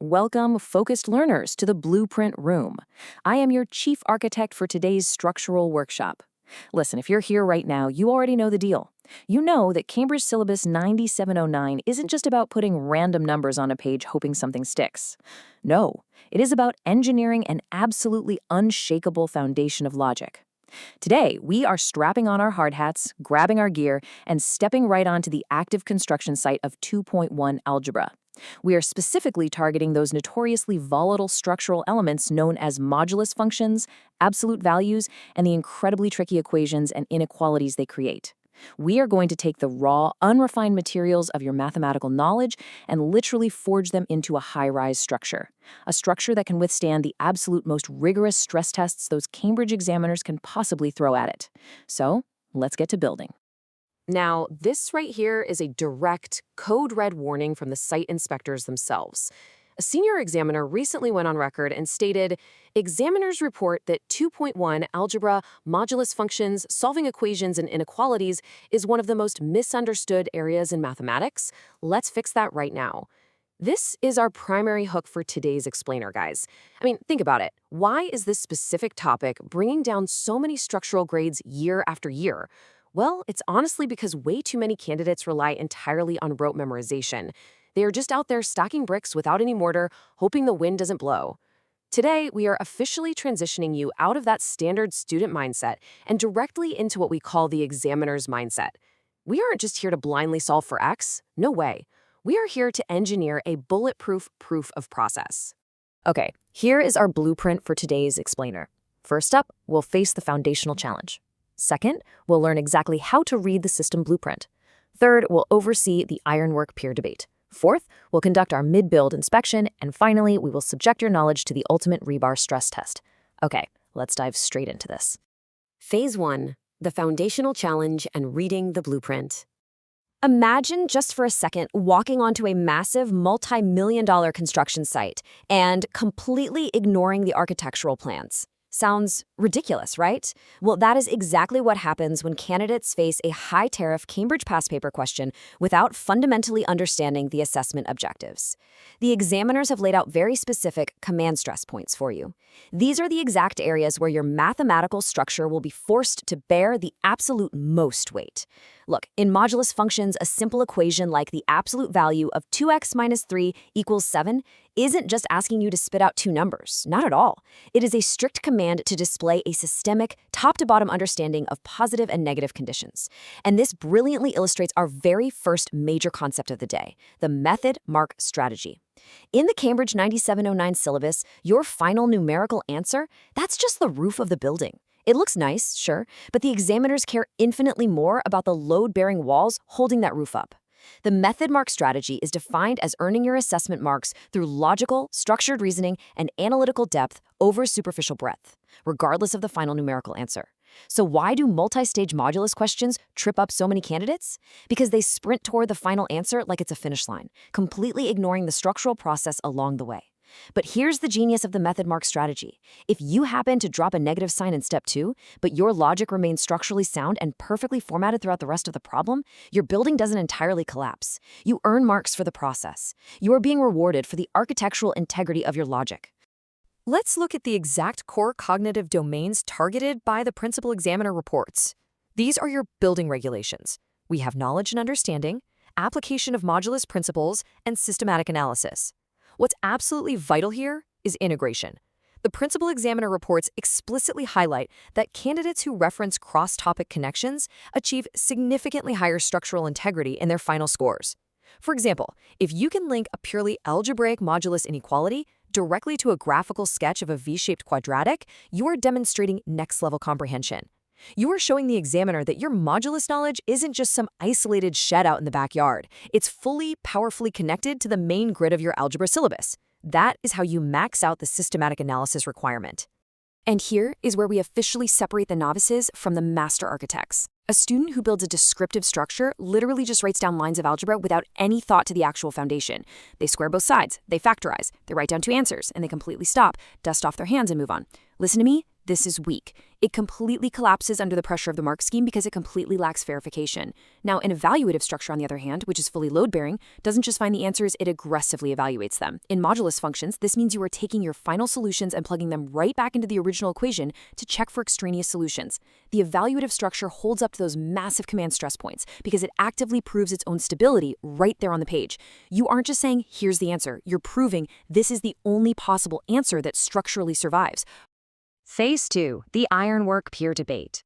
Welcome, focused learners, to the Blueprint Room. I am your chief architect for today's structural workshop. Listen, if you're here right now, you already know the deal. You know that Cambridge Syllabus 9709 isn't just about putting random numbers on a page hoping something sticks. No, it is about engineering an absolutely unshakable foundation of logic. Today, we are strapping on our hard hats, grabbing our gear, and stepping right onto the active construction site of 2.1 Algebra. We are specifically targeting those notoriously volatile structural elements known as modulus functions, absolute values, and the incredibly tricky equations and inequalities they create. We are going to take the raw, unrefined materials of your mathematical knowledge and literally forge them into a high-rise structure. A structure that can withstand the absolute most rigorous stress tests those Cambridge examiners can possibly throw at it. So, let's get to building. Now, this right here is a direct, code-red warning from the site inspectors themselves. A senior examiner recently went on record and stated, examiners report that 2.1 algebra, modulus functions, solving equations, and inequalities is one of the most misunderstood areas in mathematics. Let's fix that right now. This is our primary hook for today's explainer, guys. I mean, think about it. Why is this specific topic bringing down so many structural grades year after year? Well, it's honestly because way too many candidates rely entirely on rote memorization. They are just out there stacking bricks without any mortar, hoping the wind doesn't blow. Today, we are officially transitioning you out of that standard student mindset and directly into what we call the examiner's mindset. We aren't just here to blindly solve for X. No way. We are here to engineer a bulletproof proof of process. Okay, here is our blueprint for today's explainer. First up, we'll face the foundational challenge. Second, we'll learn exactly how to read the system blueprint. Third, we'll oversee the ironwork peer debate. Fourth, we'll conduct our mid-build inspection. And finally, we will subject your knowledge to the ultimate rebar stress test. Okay, let's dive straight into this. Phase 1, the foundational challenge and reading the blueprint. Imagine just for a second walking onto a massive multi-million-dollar construction site and completely ignoring the architectural plans. Sounds ridiculous, right? Well, that is exactly what happens when candidates face a high-tariff Cambridge past paper question without fundamentally understanding the assessment objectives. The examiners have laid out very specific command stress points for you. These are the exact areas where your mathematical structure will be forced to bear the absolute most weight. Look, in modulus functions, a simple equation like the absolute value of 2x minus 3 equals 7 isn't just asking you to spit out two numbers. Not at all. It is a strict command to display a systemic, top-to-bottom understanding of positive and negative conditions. And this brilliantly illustrates our very first major concept of the day, the method-mark strategy. In the Cambridge 9709 syllabus, your final numerical answer, that's just the roof of the building. It looks nice, sure, but the examiners care infinitely more about the load-bearing walls holding that roof up. The method-mark strategy is defined as earning your assessment marks through logical, structured reasoning and analytical depth over superficial breadth, regardless of the final numerical answer. So why do multi-stage modulus questions trip up so many candidates? Because they sprint toward the final answer like it's a finish line, completely ignoring the structural process along the way. But here's the genius of the method-mark strategy. If you happen to drop a negative sign in step 2, but your logic remains structurally sound and perfectly formatted throughout the rest of the problem, your building doesn't entirely collapse. You earn marks for the process. You are being rewarded for the architectural integrity of your logic. Let's look at the exact core cognitive domains targeted by the principal examiner reports. These are your building regulations. We have knowledge and understanding, application of modulus principles, and systematic analysis. What's absolutely vital here is integration. The principal examiner reports explicitly highlight that candidates who reference cross-topic connections achieve significantly higher structural integrity in their final scores. For example, if you can link a purely algebraic modulus inequality directly to a graphical sketch of a V-shaped quadratic, you are demonstrating next-level comprehension. You are showing the examiner that your modulus knowledge isn't just some isolated shed out in the backyard. It's fully, powerfully connected to the main grid of your algebra syllabus. That is how you max out the systematic analysis requirement. And here is where we officially separate the novices from the master architects. A student who builds a descriptive structure literally just writes down lines of algebra without any thought to the actual foundation. They square both sides, they factorize, they write down two answers, and they completely stop, dust off their hands, and move on. Listen to me, This is weak. It completely collapses under the pressure of the mark scheme because it completely lacks verification. Now, an evaluative structure, on the other hand, which is fully load-bearing, doesn't just find the answers, it aggressively evaluates them. In modulus functions, this means you are taking your final solutions and plugging them right back into the original equation to check for extraneous solutions. The evaluative structure holds up to those massive command stress points because it actively proves its own stability right there on the page. You aren't just saying, here's the answer. You're proving this is the only possible answer that structurally survives. Phase 2, the ironwork peer debate.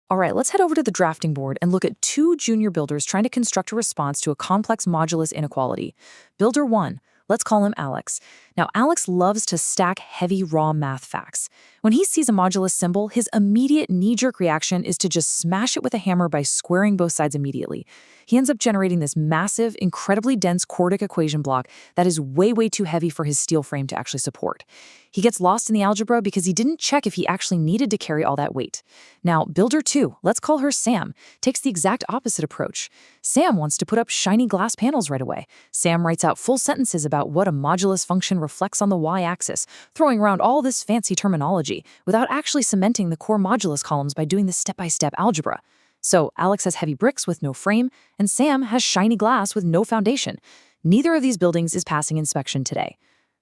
All right, let's head over to the drafting board and look at two junior builders trying to construct a response to a complex modulus inequality. Builder 1, let's call him Alex. Now, Alex loves to stack heavy raw math facts. When he sees a modulus symbol, his immediate knee-jerk reaction is to just smash it with a hammer by squaring both sides immediately. He ends up generating this massive, incredibly dense quartic equation block that is way too heavy for his steel frame to actually support. He gets lost in the algebra because he didn't check if he actually needed to carry all that weight. Now, builder 2, let's call her Sam, takes the exact opposite approach. Sam wants to put up shiny glass panels right away. Sam writes out full sentences about what a modulus function reflects on the y-axis, throwing around all this fancy terminology without actually cementing the core modulus columns by doing the step-by-step algebra. So Alex has heavy bricks with no frame, and Sam has shiny glass with no foundation. Neither of these buildings is passing inspection today.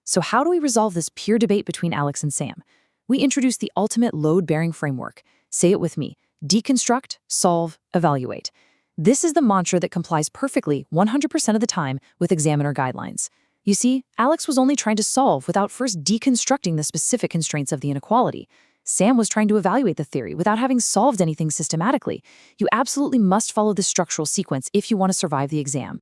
So how do we resolve this peer debate between Alex and Sam? We introduce the ultimate load-bearing framework. Say it with me: deconstruct, solve, evaluate. This is the mantra that complies perfectly 100% of the time with examiner guidelines. You see, Alex was only trying to solve without first deconstructing the specific constraints of the inequality. Sam was trying to evaluate the theory without having solved anything systematically. You absolutely must follow this structural sequence if you want to survive the exam.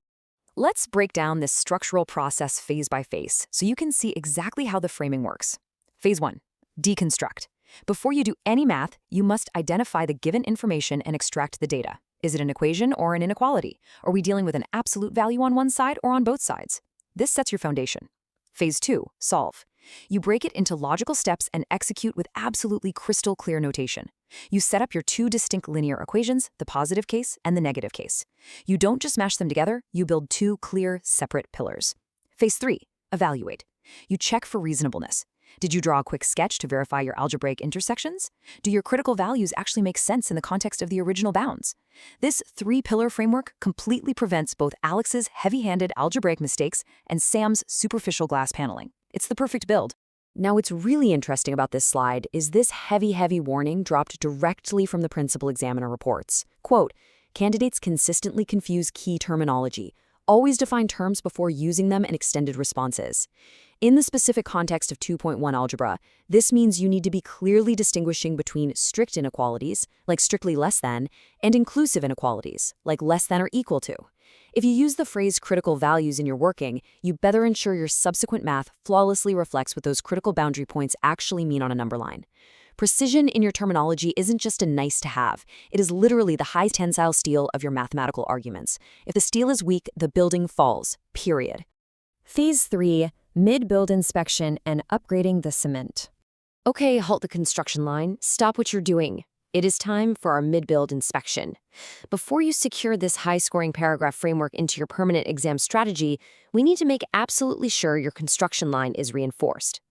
Let's break down this structural process phase by phase so you can see exactly how the framing works. Phase 1, deconstruct. Before you do any math, you must identify the given information and extract the data. Is it an equation or an inequality? Are we dealing with an absolute value on one side or on both sides? This sets your foundation. Phase 2, solve. You break it into logical steps and execute with absolutely crystal clear notation. You set up your two distinct linear equations, the positive case and the negative case. You don't just mash them together, you build two clear, separate pillars. Phase 3, evaluate. You check for reasonableness. Did you draw a quick sketch to verify your algebraic intersections? Do your critical values actually make sense in the context of the original bounds? This three-pillar framework completely prevents both Alex's heavy-handed algebraic mistakes and Sam's superficial glass paneling. It's the perfect build. Now, what's really interesting about this slide is this heavy warning dropped directly from the principal examiner reports. Quote, candidates consistently confuse key terminology. Always define terms before using them in extended responses. In the specific context of 2.1 algebra, this means you need to be clearly distinguishing between strict inequalities, like strictly less than, and inclusive inequalities, like less than or equal to. If you use the phrase critical values in your working, you better ensure your subsequent math flawlessly reflects what those critical boundary points actually mean on a number line. Precision in your terminology isn't just a nice to have. It is literally the high tensile steel of your mathematical arguments. If the steel is weak, the building falls, period. Phase 3, mid-build inspection and upgrading the cement. Okay, halt the construction line. Stop what you're doing. It is time for our mid-build inspection. Before you secure this high-scoring paragraph framework into your permanent exam strategy, we need to make absolutely sure your construction line is reinforced.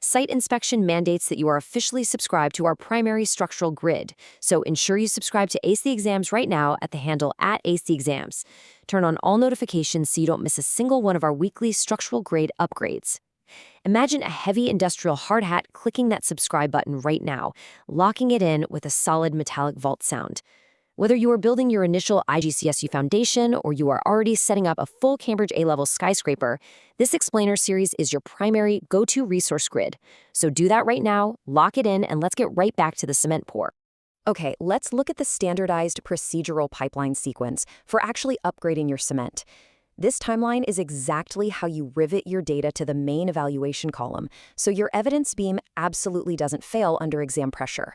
Site inspection mandates that you are officially subscribed to our primary structural grid, so ensure you subscribe to Ace the Exams right now at the handle @AceTheExams. Turn on all notifications so you don't miss a single one of our weekly structural grade upgrades. Imagine a heavy industrial hard hat clicking that subscribe button right now, locking it in with a solid metallic vault sound. Whether you are building your initial IGCSU foundation or you are already setting up a full Cambridge A-level skyscraper, this explainer series is your primary go-to resource grid. So do that right now, lock it in, and let's get right back to the cement pour. Okay, let's look at the standardized procedural pipeline sequence for actually upgrading your cement. This timeline is exactly how you rivet your data to the main evaluation column, so your evidence beam absolutely doesn't fail under exam pressure.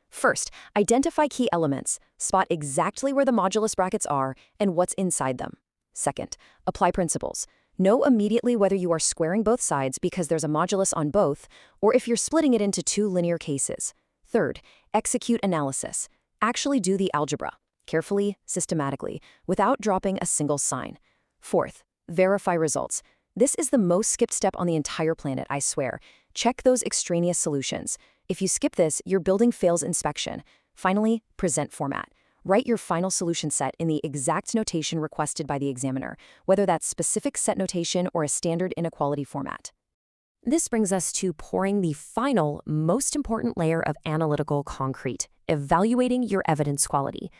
First, identify key elements, spot exactly where the modulus brackets are and what's inside them. Second, apply principles. Know immediately whether you are squaring both sides because there's a modulus on both, or if you're splitting it into two linear cases. Third, execute analysis. Actually do the algebra, carefully, systematically, without dropping a single sign. Fourth, verify results. This is the most skipped step on the entire planet, I swear. Check those extraneous solutions. If you skip this, your building fails inspection. Finally, present format. Write your final solution set in the exact notation requested by the examiner, whether that's specific set notation or a standard inequality format. This brings us to pouring the final, most important layer of analytical concrete, evaluating your evidence quality.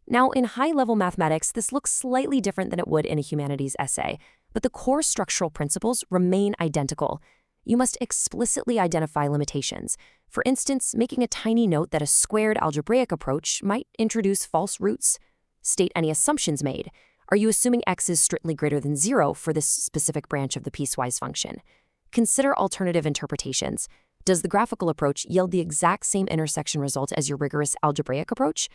Now, in high-level mathematics, this looks slightly different than it would in a humanities essay, but the core structural principles remain identical. You must explicitly identify limitations. For instance, making a tiny note that a squared algebraic approach might introduce false roots. State any assumptions made. Are you assuming x is strictly greater than 0 for this specific branch of the piecewise function? Consider alternative interpretations. Does the graphical approach yield the exact same intersection result as your rigorous algebraic approach?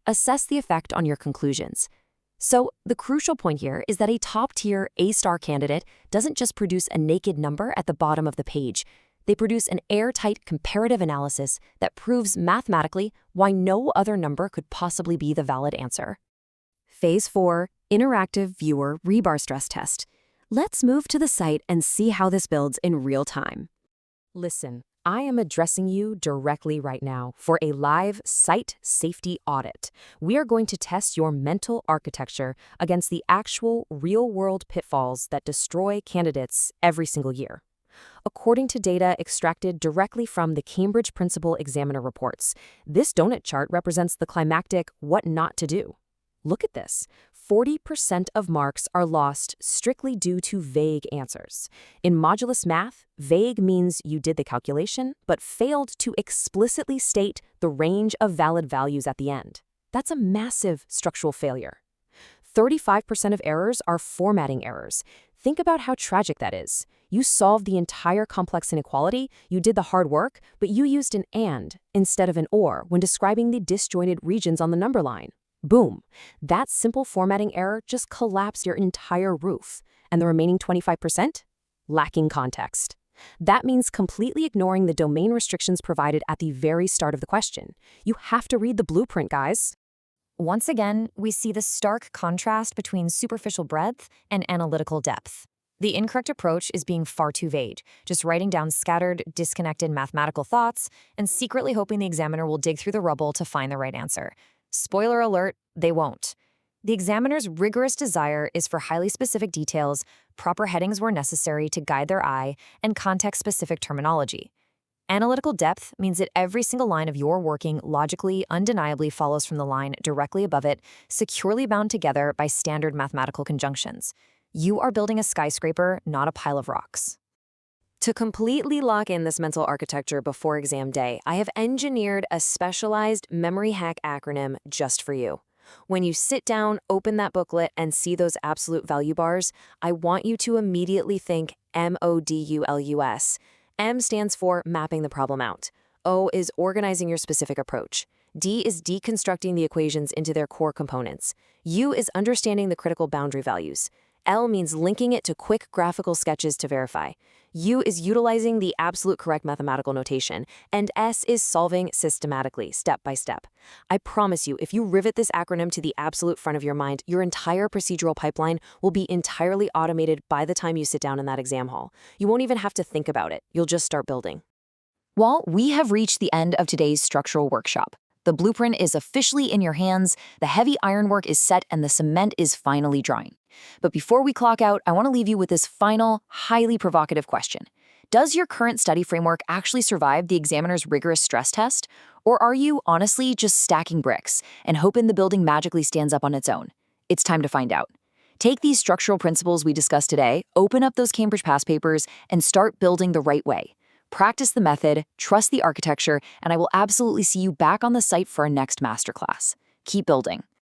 Assess the effect on your conclusions. So, the crucial point here is that a top-tier A-star candidate doesn't just produce a naked number at the bottom of the page. They produce an airtight comparative analysis that proves mathematically why no other number could possibly be the valid answer. Phase 4, Interactive Viewer Rebar Stress Test. Let's move to the site and see how this builds in real time. Listen, I am addressing you directly right now for a live site safety audit. We are going to test your mental architecture against the actual real-world pitfalls that destroy candidates every single year. According to data extracted directly from the Cambridge Principal Examiner reports, this donut chart represents the climactic what not to do. Look at this. 40% of marks are lost strictly due to vague answers. In modulus math, vague means you did the calculation, but failed to explicitly state the range of valid values at the end. That's a massive structural failure. 35% of errors are formatting errors. Think about how tragic that is. You solved the entire complex inequality, you did the hard work, but you used an and instead of an or when describing the disjointed regions on the number line. Boom. That simple formatting error just collapsed your entire roof. And the remaining 25%? Lacking context. That means completely ignoring the domain restrictions provided at the very start of the question. You have to read the blueprint, guys. Once again, we see the stark contrast between superficial breadth and analytical depth. The incorrect approach is being far too vague, just writing down scattered, disconnected mathematical thoughts and secretly hoping the examiner will dig through the rubble to find the right answer. Spoiler alert, they won't. The examiner's rigorous desire is for highly specific details, proper headings where necessary to guide their eye, and context-specific terminology. Analytical depth means that every single line of your working logically, undeniably follows from the line directly above it, securely bound together by standard mathematical conjunctions. You are building a skyscraper, not a pile of rocks. To completely lock in this mental architecture before exam day, I have engineered a specialized memory hack acronym just for you. When you sit down, open that booklet, and see those absolute value bars, I want you to immediately think MODULUS. M stands for mapping the problem out. O is organizing your specific approach. D is deconstructing the equations into their core components. U is understanding the critical boundary values. L means linking it to quick graphical sketches to verify. U is utilizing the absolute correct mathematical notation. And S is solving systematically, step by step. I promise you, if you rivet this acronym to the absolute front of your mind, your entire procedural pipeline will be entirely automated by the time you sit down in that exam hall. You won't even have to think about it. You'll just start building. Well, we have reached the end of today's structural workshop. The blueprint is officially in your hands, the heavy ironwork is set, and the cement is finally drying. But before we clock out, I want to leave you with this final, highly provocative question. Does your current study framework actually survive the examiner's rigorous stress test? Or are you, honestly, just stacking bricks and hoping the building magically stands up on its own? It's time to find out. Take these structural principles we discussed today, open up those Cambridge past papers, and start building the right way. Practice the method, trust the architecture, and I will absolutely see you back on the site for our next masterclass. Keep building.